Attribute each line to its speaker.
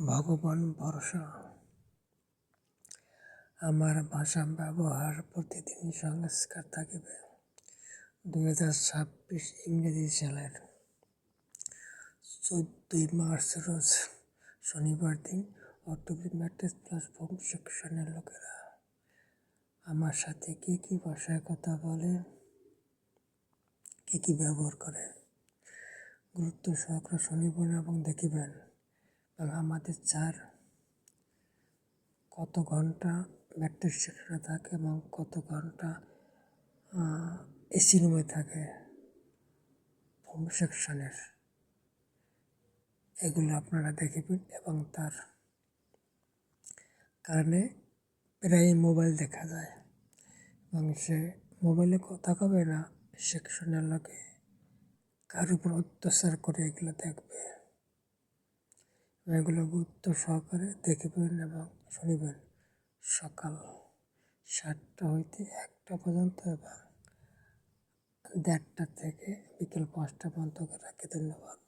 Speaker 1: ভগবান ভরসা। আমার ভাষা ব্যবহার প্রতিদিন সংস্কার থাকিবে। 2026 ইংরেজি সালের 14ই মার্চ রোজ শনিবার দিন অর্থোপেডিক ম্যাট্রেস প্ল্যাটফর্ম সেকশনের লোকেরা আমার সাথে কি কি ভাষায় কথা বলে, কি কি ব্যবহার করে গুরুত্ব সহকারে শুনিবেন এবং দেখিবেন। এবং আমাদের চার কত ঘন্টা ম্যাট্রিক্স সেকশনে থাকে এবং কত ঘন্টা এসি রুমে থাকে হোম সেকশনের, এগুলো আপনারা দেখিবেন। এবং তার কারণে প্রায় মোবাইল দেখা যায় এবং সে মোবাইলে কথা কবে না, সেকশনের লোকে কার উপর অত্যাচার করে এগুলো দেখবে। এগুলো গুরুত্ব সহকারে দেখিবেন এবং শুনিবেন। সকাল 7টা হইতে 1টা পর্যন্ত এবং 1:30টা থেকে বিকেল 5টা পর্যন্ত রাখি। ধন্যবাদ।